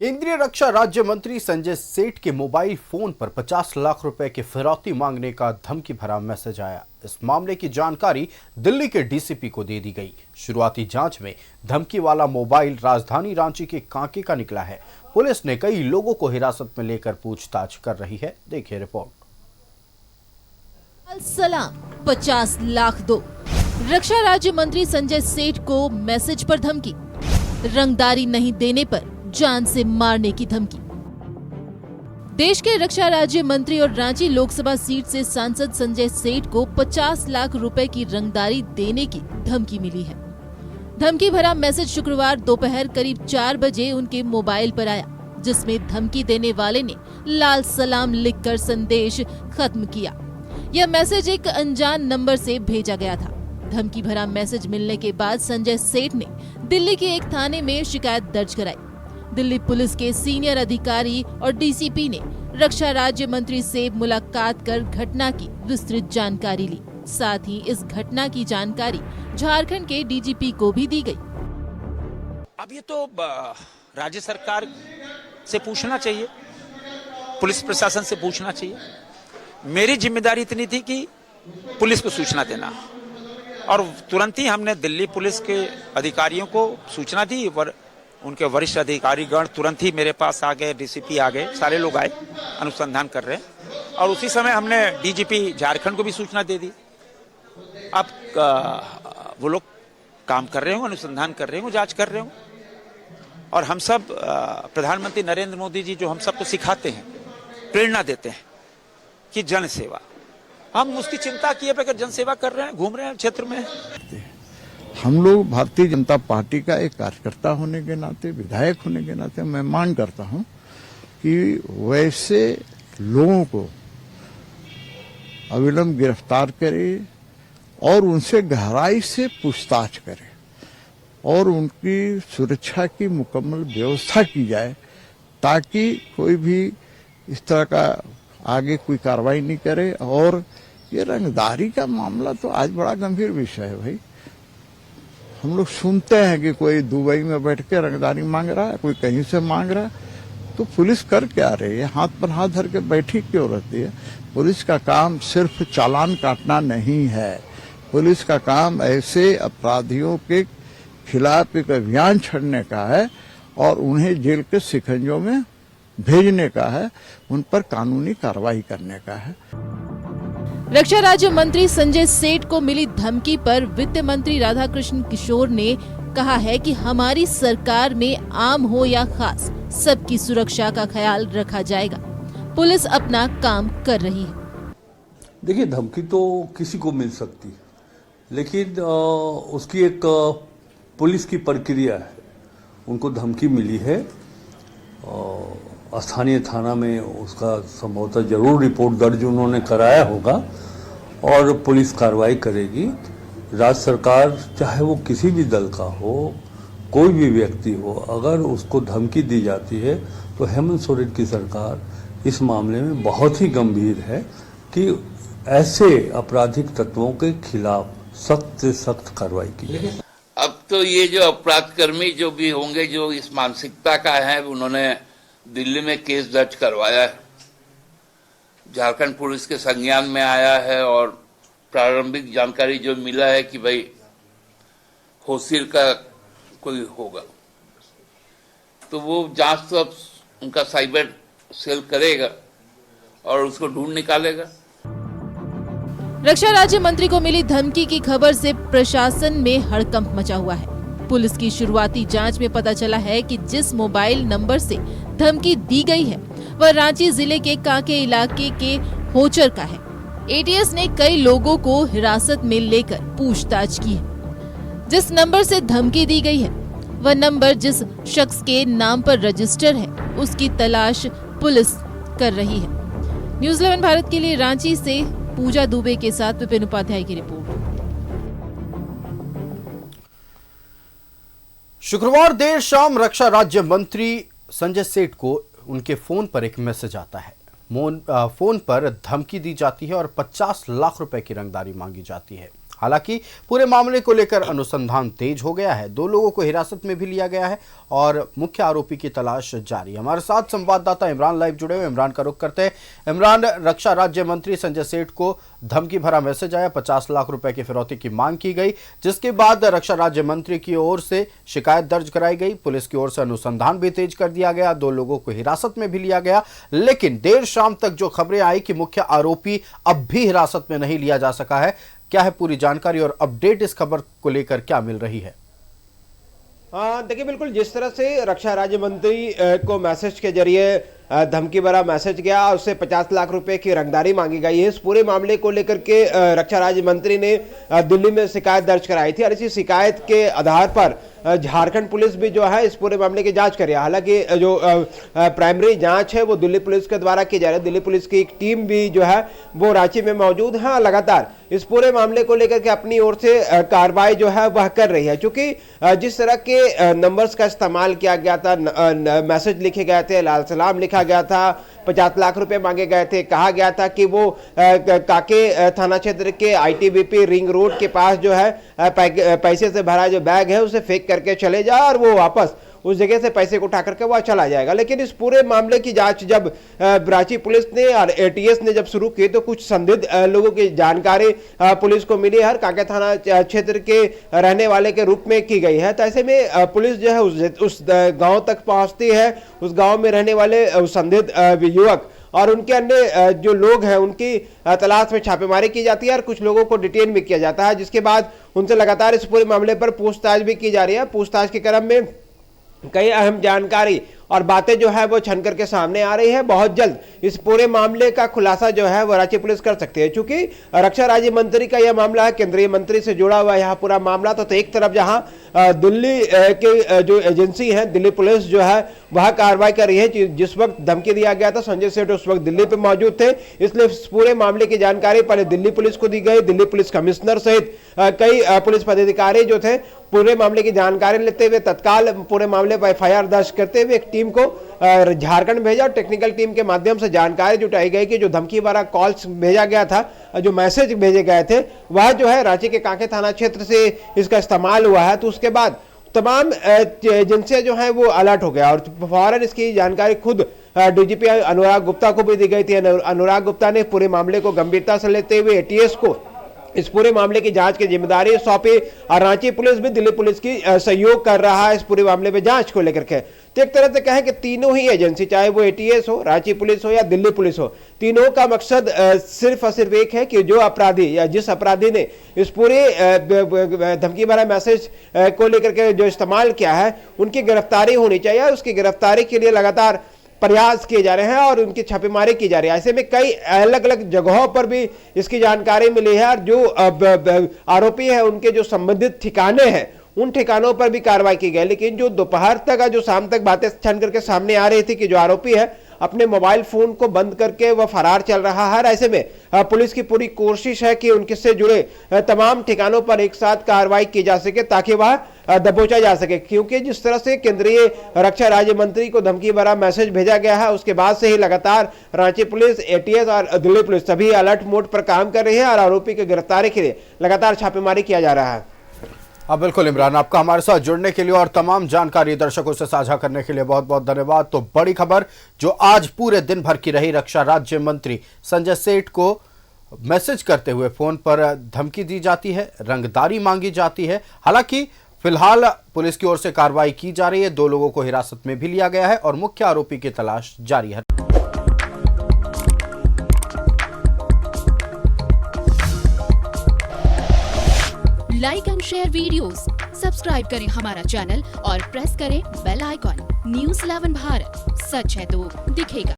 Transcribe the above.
केंद्रीय रक्षा राज्य मंत्री संजय सेठ के मोबाइल फोन पर 50 लाख रुपए की फिरौती मांगने का धमकी भरा मैसेज आया। इस मामले की जानकारी दिल्ली के डीसीपी को दे दी गई। शुरुआती जांच में धमकी वाला मोबाइल राजधानी रांची के कांके का निकला है। पुलिस ने कई लोगों को हिरासत में लेकर पूछताछ कर रही है। देखिए रिपोर्ट। सलाम 50 लाख दो। रक्षा राज्य मंत्री संजय सेठ को मैसेज पर धमकी। रंगदारी नहीं देने पर जान से मारने की धमकी। देश के रक्षा राज्य मंत्री और रांची लोकसभा सीट से सांसद संजय सेठ को 50 लाख रुपए की रंगदारी देने की धमकी मिली है। धमकी भरा मैसेज शुक्रवार दोपहर करीब 4 बजे उनके मोबाइल पर आया, जिसमें धमकी देने वाले ने लाल सलाम लिखकर संदेश खत्म किया। यह मैसेज एक अनजान नंबर से भेजा गया था। धमकी भरा मैसेज मिलने के बाद संजय सेठ ने दिल्ली के एक थाने में शिकायत दर्ज कराई। दिल्ली पुलिस के सीनियर अधिकारी और डीसीपी ने रक्षा राज्य मंत्री से मुलाकात कर घटना की विस्तृत जानकारी ली। साथ ही इस घटना की जानकारी झारखंड के डीजीपी को भी दी गई। अब ये तो राज्य सरकार से पूछना चाहिए, पुलिस प्रशासन से पूछना चाहिए। मेरी जिम्मेदारी इतनी थी कि पुलिस को सूचना देना, और तुरंत ही हमने दिल्ली पुलिस के अधिकारियों को सूचना दी और उनके वरिष्ठ अधिकारीगण तुरंत ही मेरे पास आ गए, डीसीपी आ गए, सारे लोग आए, अनुसंधान कर रहे हैं। और उसी समय हमने डीजीपी झारखंड को भी सूचना दे दी। अब वो लोग काम कर रहे हो, अनुसंधान कर रहे हो, जांच कर रहे हो। और हम सब प्रधानमंत्री नरेंद्र मोदी जी जो हम सबको सिखाते हैं, प्रेरणा देते हैं कि जन सेवा, हम उसकी चिंता किए पे जन सेवा कर रहे हैं, घूम रहे हैं क्षेत्र में। हम लोग भारतीय जनता पार्टी का एक कार्यकर्ता होने के नाते, विधायक होने के नाते मैं मांग करता हूं कि वैसे लोगों को अविलंब गिरफ्तार करे और उनसे गहराई से पूछताछ करे और उनकी सुरक्षा की मुकम्मल व्यवस्था की जाए, ताकि कोई भी इस तरह का आगे कोई कार्रवाई नहीं करे। और ये रंगदारी का मामला तो आज बड़ा गंभीर विषय है भाई। हम लोग सुनते हैं कि कोई दुबई में बैठ के रंगदारी मांग रहा है, कोई कहीं से मांग रहा है, तो पुलिस कर क्या रही है? हाथ पर हाथ धर के बैठी क्यों रहती है? पुलिस का काम सिर्फ चालान काटना नहीं है। पुलिस का काम ऐसे अपराधियों के खिलाफ एक अभियान छेड़ने का है और उन्हें जेल के शिकंजों में भेजने का है, उन पर कानूनी कार्रवाई करने का है। रक्षा राज्य मंत्री संजय सेठ को मिली धमकी पर वित्त मंत्री राधाकृष्ण किशोर ने कहा है कि हमारी सरकार में आम हो या खास, सबकी सुरक्षा का ख्याल रखा जाएगा। पुलिस अपना काम कर रही है। देखिए, धमकी तो किसी को मिल सकती है, लेकिन उसकी एक पुलिस की प्रक्रिया है। उनको धमकी मिली है, स्थानीय थाना में उसका संभवतः जरूर रिपोर्ट दर्ज उन्होंने कराया होगा और पुलिस कार्रवाई करेगी। राज्य सरकार, चाहे वो किसी भी दल का हो, कोई भी व्यक्ति हो, अगर उसको धमकी दी जाती है तो हेमंत सोरेन की सरकार इस मामले में बहुत ही गंभीर है कि ऐसे आपराधिक तत्वों के खिलाफ सख्त से सख्त कार्रवाई की। अब तो ये जो अपराध कर्मी जो भी होंगे, जो इस मानसिकता का है, उन्होंने दिल्ली में केस दर्ज करवाया है, झारखंड पुलिस के संज्ञान में आया है और प्रारंभिक जानकारी जो मिला है कि भाई होशिर का कोई होगा, तो वो जांच तो अब उनका साइबर सेल करेगा और उसको ढूंढ निकालेगा। रक्षा राज्य मंत्री को मिली धमकी की खबर से प्रशासन में हड़कंप मचा हुआ है। पुलिस की शुरुआती जांच में पता चला है कि जिस मोबाइल नंबर से धमकी दी गई है वह रांची जिले के कांके इलाके के होचर का है। एटीएस ने कई लोगों को हिरासत में लेकर पूछताछ की है। जिस नंबर से धमकी दी गई है वह नंबर जिस शख्स के नाम पर रजिस्टर है, उसकी तलाश पुलिस कर रही है। न्यूज़ 11 भारत के लिए रांची से पूजा दुबे के साथ विपिन उपाध्याय की रिपोर्ट। शुक्रवार देर शाम रक्षा राज्य मंत्री संजय सेठ को उनके फोन पर एक मैसेज आता है। फोन पर धमकी दी जाती है और 50 लाख रुपए की रंगदारी मांगी जाती है। हालांकि पूरे मामले को लेकर अनुसंधान तेज हो गया है। 2 लोगों को हिरासत में भी लिया गया है और मुख्य आरोपी की तलाश जारी है। हमारे साथ संवाददाता इमरान लाइव जुड़े हुए। इमरान का रुख करते हैं। इमरान, रक्षा राज्य मंत्री संजय सेठ को धमकी भरा मैसेज आया, 50 लाख रुपए की फिरौती की मांग की गई, जिसके बाद रक्षा राज्य मंत्री की ओर से शिकायत दर्ज कराई गई। पुलिस की ओर से अनुसंधान भी तेज कर दिया गया, 2 लोगों को हिरासत में भी लिया गया। लेकिन देर शाम तक जो खबरें आई कि मुख्य आरोपी अब भी हिरासत में नहीं लिया जा सका है, क्या है पूरी जानकारी और अपडेट इस खबर को लेकर क्या मिल रही है? देखिए, बिल्कुल जिस तरह से रक्षा राज्य मंत्री को मैसेज के जरिए धमकी भरा मैसेज गया और उससे 50 लाख रुपए की रंगदारी मांगी गई है, इस पूरे मामले को लेकर के रक्षा राज्य मंत्री ने दिल्ली में शिकायत दर्ज कराई थी और इसी शिकायत के आधार पर झारखंड पुलिस भी जो है इस पूरे मामले की जांच कर रही है। हालांकि जो प्राइमरी जांच है वो दिल्ली पुलिस के द्वारा की जा रही है। दिल्ली पुलिस की एक टीम भी जो है वो रांची में मौजूद है, लगातार इस पूरे मामले को लेकर के अपनी ओर से कार्रवाई जो है वह कर रही है। क्योंकि जिस तरह के नंबर्स का इस्तेमाल किया गया था, मैसेज लिखे गए थे, लाल सलाम लिखा गया था, 50 लाख रुपए मांगे गए थे, कहा गया था कि वो काके थाना क्षेत्र के आईटीबीपी रिंग रोड के पास जो है पैसे से भरा जो बैग है उसे फेंक करके चले जा और वो वापस उस जगह से पैसे को उठा करके वह चला जाएगा। लेकिन इस पूरे मामले की जांच जब रांची पुलिस ने और एटीएस ने जब शुरू की तो कुछ संदिग्ध लोगों की जानकारी पुलिस को मिली है, काके थाना क्षेत्र के रहने वाले के रूप में की गई है। तो ऐसे में पुलिस जो है उस गांव तक पहुंचती है, उस गांव में रहने वाले संदिग्ध युवक और उनके अन्य जो लोग हैं उनकी तलाश में छापेमारी की जाती है और कुछ लोगों को डिटेन भी किया जाता है, जिसके बाद उनसे लगातार इस पूरे मामले पर पूछताछ भी की जा रही है। पूछताछ के क्रम में कई अहम जानकारी और बातें जो है वो छन करके सामने आ रही है। बहुत जल्द इस पूरे मामले का खुलासा जो है वो रांची पुलिस कर सकती है। चूंकि रक्षा राज्य मंत्री का यह मामला है, केंद्रीय मंत्री से जुड़ा हुआ यह पूरा मामला, तो एक तरफ जहां दिल्ली के जो एजेंसी है दिल्ली पुलिस जो है वह कार्रवाई कर रही है। जिस वक्त धमकी दिया गया था संजय सेठ उस वक्त दिल्ली पे मौजूद थे, इसलिए इस पूरे मामले की जानकारी पहले दिल्ली पुलिस को दी गई। दिल्ली पुलिस कमिश्नर सहित कई पुलिस पदाधिकारी जो थे पूरे मामले की जानकारी लेते हुए तत्काल पूरे मामले पर एफआईआर दर्ज करते हुए एक टीम को झारखंड भेजा। टेक्निकल टीम के माध्यम से जानकारी जुटाई गई कि जो धमकी भरा कॉल्स भेजा गया था, जो मैसेज भेजे गए थे, वह जो है रांची के कांके थाना क्षेत्र से इसका इस्तेमाल हुआ है। तो उसके बाद तमाम एजेंसियां जो है वो अलर्ट हो गया और फौरन इसकी जानकारी खुद डीजीपी अनुराग गुप्ता को भी दी गई थी। अनुराग गुप्ता ने पूरे मामले को गंभीरता से लेते हुए एटीएस को इस पूरे मामले की जांच की जिम्मेदारी सौंपी और रांची पुलिस भी दिल्ली पुलिस की सहयोग कर रहा है इस पूरे मामले में जांच को लेकर के। तो एक तरह से कहें कि तीनों ही एजेंसी, चाहे वो एटीएस हो, रांची पुलिस हो या दिल्ली पुलिस हो, तीनों का मकसद सिर्फ और सिर्फ एक है कि जो अपराधी या जिस अपराधी ने इस पूरे धमकी भरा मैसेज को लेकर के जो इस्तेमाल किया है उनकी गिरफ्तारी होनी चाहिए। उसकी गिरफ्तारी के लिए लगातार प्रयास किए जा रहे हैं और उनकी छापेमारी की जा रही है। ऐसे में कई अलग अलग जगहों पर भी इसकी जानकारी मिली है और जो आरोपी है उनके जो संबंधित ठिकाने हैं उन ठिकानों पर भी कार्रवाई की गई। लेकिन जो दोपहर तक जो शाम तक बातें छन करके सामने आ रही थी कि जो आरोपी है अपने मोबाइल फोन को बंद करके वह फरार चल रहा है। ऐसे में पुलिस की पूरी कोशिश है कि उनके से जुड़े तमाम ठिकानों पर एक साथ कार्रवाई की जा सके ताकि वह दबोचा जा सके। क्योंकि जिस तरह से केंद्रीय रक्षा राज्य मंत्री को धमकी भरा मैसेज भेजा गया है उसके बाद से ही लगातार रांची पुलिस, एटीएस और दिल्ली पुलिस सभी अलर्ट मोड पर काम कर रही है और आरोपी की गिरफ्तारी के लिए लगातार छापेमारी किया जा रहा है। बिल्कुल इमरान, आपका हमारे साथ जुड़ने के लिए और तमाम जानकारी दर्शकों से साझा करने के लिए बहुत बहुत धन्यवाद। तो बड़ी खबर जो आज पूरे दिन भर की रही, रक्षा राज्य मंत्री संजय सेठ को मैसेज करते हुए फोन पर धमकी दी जाती है, रंगदारी मांगी जाती है। हालांकि फिलहाल पुलिस की ओर से कार्रवाई की जा रही है, 2 लोगों को हिरासत में भी लिया गया है और मुख्य आरोपी की तलाश जारी है। Like and share videos, subscribe करें हमारा चैनल और प्रेस करें बेल आइकॉन। न्यूज़ 11 भारत, सच है तो दिखेगा।